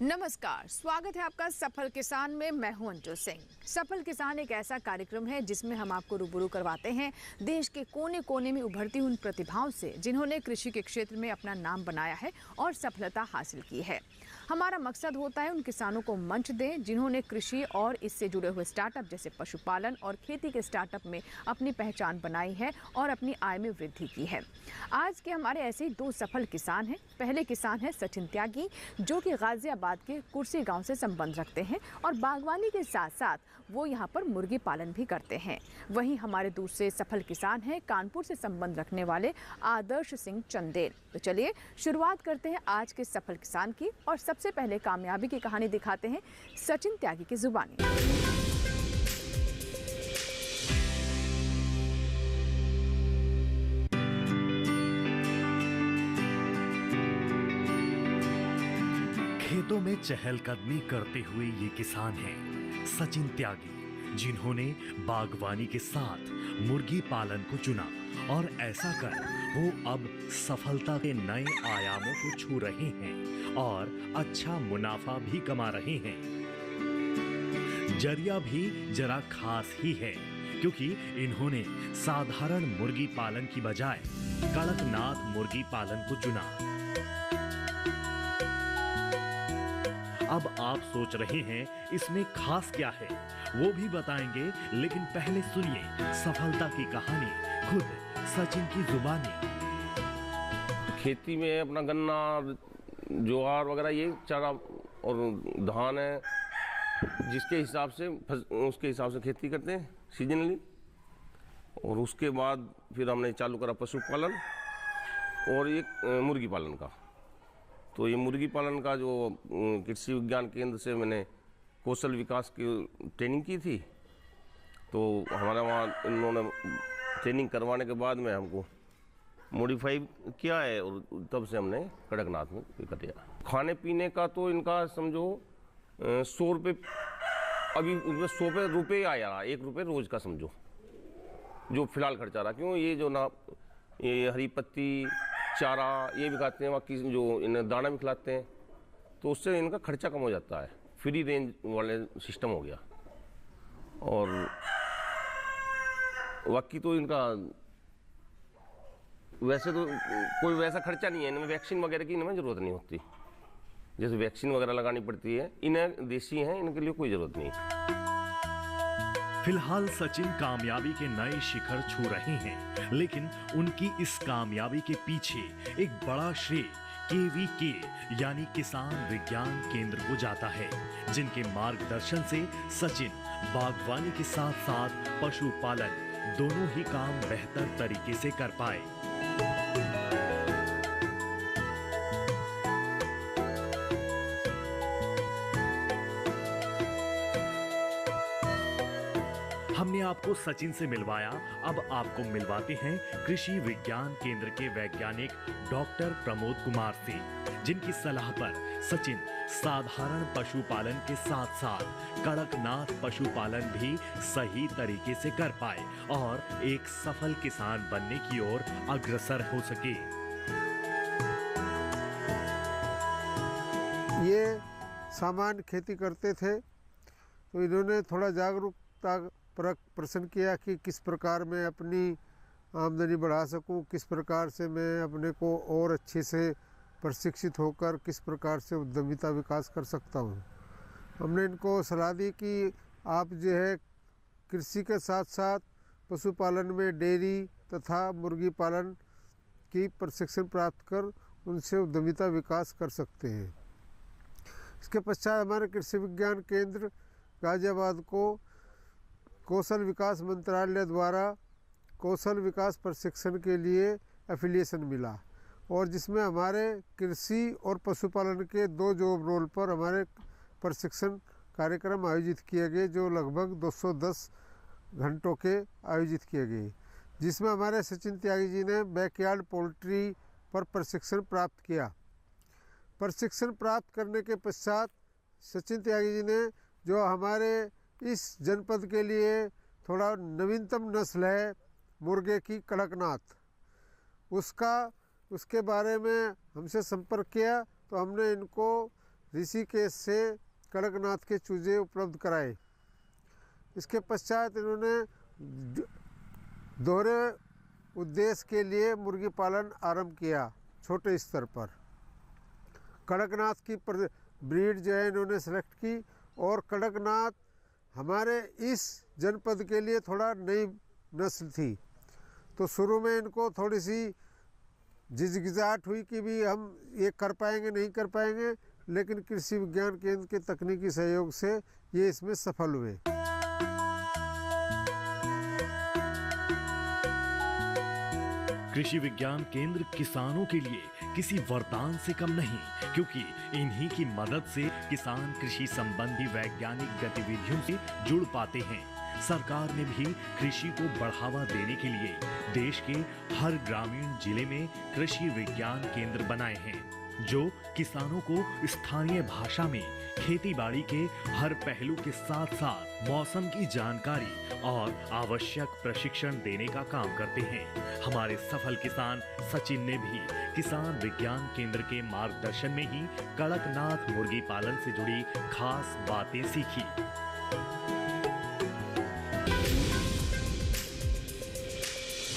नमस्कार, स्वागत है आपका सफल किसान में। मैं हूं अंजू सिंह। सफल किसान एक ऐसा कार्यक्रम है जिसमें हम आपको रूबरू करवाते हैं देश के कोने कोने में उभरती उन प्रतिभाओं से जिन्होंने कृषि के क्षेत्र में अपना नाम बनाया है और सफलता हासिल की है। हमारा मकसद होता है उन किसानों को मंच दें जिन्होंने कृषि और इससे जुड़े हुए स्टार्टअप जैसे पशुपालन और खेती के स्टार्टअप में अपनी पहचान बनाई है और अपनी आय में वृद्धि की है। आज के हमारे ऐसे ही दो सफल किसान हैं। पहले किसान हैं सचिन त्यागी, जो कि गाजियाबाद के कुर्सी गांव से संबंध रखते हैं और बागवानी के साथ साथ वो यहाँ पर मुर्गी पालन भी करते हैं। वहीं हमारे दूसरे सफल किसान हैं कानपुर से संबंध रखने वाले आदर्श सिंह चंदेल। तो चलिए शुरुआत करते हैं आज के सफल किसान की और सबसे पहले कामयाबी की कहानी दिखाते हैं सचिन त्यागी की जुबानी। खेतों में चहलकदमी करते हुए ये किसान हैं सचिन त्यागी, जिन्होंने बागवानी के साथ मुर्गी पालन को चुना और ऐसा कर वो अब सफलता के नए आयामों को छू रहे हैं और अच्छा मुनाफा भी कमा रहे हैं। जरिया भी जरा खास ही है क्योंकि इन्होंने साधारण मुर्गी पालन की बजाय कड़कनाथ मुर्गी पालन को चुना। अब आप सोच रहे हैं इसमें खास क्या है, वो भी बताएंगे, लेकिन पहले सुनिए सफलता की कहानी खुद सचिन की जुबानी। खेती में अपना गन्ना, ज्वार वगैरह ये चारा और धान है, जिसके हिसाब से उसके हिसाब से खेती करते हैं सीजनली। और उसके बाद फिर हमने चालू करा पशुपालन और एक मुर्गी पालन का। तो ये मुर्गी पालन का जो कृषि विज्ञान केंद्र से मैंने कौशल विकास की ट्रेनिंग की थी, तो हमारा वहाँ इन्होंने ट्रेनिंग करवाने के बाद में हमको मॉडिफाई किया है और तब से हमने कड़कनाथ में कर दिया। खाने पीने का तो इनका समझो 100 रुपये, अभी उसमें 100 रुपये आया, 1 रुपये रोज़ का समझो जो फिलहाल खर्चा रहा। क्यों, ये जो ना ये हरी पत्ती चारा ये भी खाते हैं, बाकी जो इन्हें दाना भी खिलाते हैं, तो उससे इनका खर्चा कम हो जाता है। फ्री रेंज वाले सिस्टम हो गया। और बाकी तो इनका वैसे तो कोई वैसा खर्चा नहीं है, इनमें वैक्सीन वगैरह की इनमें ज़रूरत नहीं होती। जैसे वैक्सीन वगैरह लगानी पड़ती है, इन्हें देसी हैं, इनके लिए कोई ज़रूरत नहीं। फिलहाल सचिन कामयाबी के नए शिखर छू रहे हैं, लेकिन उनकी इस कामयाबी के पीछे एक बड़ा श्रेय KVK यानी किसान विज्ञान केंद्र को जाता है, जिनके मार्गदर्शन से सचिन बागवानी के साथ साथ पशुपालन दोनों ही काम बेहतर तरीके से कर पाए। हमने आपको सचिन से मिलवाया, अब आपको मिलवाते हैं कृषि विज्ञान केंद्र के वैज्ञानिक डॉक्टर प्रमोद कुमार से, जिनकी सलाह पर सचिन साधारण पशुपालन के साथ साथ कड़कनाथ पशुपालन भी सही तरीके से कर पाए और एक सफल किसान बनने की ओर अग्रसर हो सके। ये सामान्य खेती करते थे, तो इन्होंने थोड़ा जागरूकता प्रश्न किया कि किस प्रकार मैं अपनी आमदनी बढ़ा सकूं, किस प्रकार से मैं अपने को और अच्छे से प्रशिक्षित होकर किस प्रकार से उद्यमिता विकास कर सकता हूं। हमने इनको सलाह दी कि आप जो है कृषि के साथ साथ पशुपालन में डेयरी तथा मुर्गी पालन की प्रशिक्षण प्राप्त कर उनसे उद्यमिता विकास कर सकते हैं। इसके पश्चात हमारे कृषि विज्ञान केंद्र गाजियाबाद को कौशल विकास मंत्रालय द्वारा कौशल विकास प्रशिक्षण के लिए एफिलिएशन मिला, और जिसमें हमारे कृषि और पशुपालन के 2 जॉब रोल पर हमारे प्रशिक्षण कार्यक्रम आयोजित किए गए, जो लगभग 210 घंटों के आयोजित किए गए, जिसमें हमारे सचिन त्यागी जी ने बैकयार्ड पोल्ट्री पर प्रशिक्षण प्राप्त किया। प्रशिक्षण प्राप्त करने के पश्चात सचिन त्यागी जी ने जो हमारे इस जनपद के लिए थोड़ा नवीनतम नस्ल है मुर्गे की कड़कनाथ, उसके बारे में हमसे संपर्क किया, तो हमने इनको ऋषिकेश से कड़कनाथ के चूजे उपलब्ध कराए। इसके पश्चात इन्होंने दोहरे उद्देश्य के लिए मुर्गी पालन आरंभ किया छोटे स्तर पर। कड़कनाथ की ब्रीड जो है इन्होंने सेलेक्ट की और कड़कनाथ हमारे इस जनपद के लिए थोड़ा नई नस्ल थी, तो शुरू में इनको थोड़ी सी झिझकिचाहट हुई कि भी हम ये कर पाएंगे नहीं कर पाएंगे, लेकिन कृषि विज्ञान केंद्र के तकनीकी सहयोग से ये इसमें सफल हुए। कृषि विज्ञान केंद्र किसानों के लिए किसी वरदान से कम नहीं, क्योंकि इन्हीं की मदद से किसान कृषि संबंधी वैज्ञानिक गतिविधियों से जुड़ पाते हैं। सरकार ने भी कृषि को बढ़ावा देने के लिए देश के हर ग्रामीण जिले में कृषि विज्ञान केंद्र बनाए हैं, जो किसानों को स्थानीय भाषा में खेती बाड़ी के हर पहलू के साथ साथ मौसम की जानकारी और आवश्यक प्रशिक्षण देने का काम करते हैं। हमारे सफल किसान सचिन ने भी किसान विज्ञान केंद्र के मार्गदर्शन में ही कड़कनाथ मुर्गी पालन से जुड़ी खास बातें सीखी।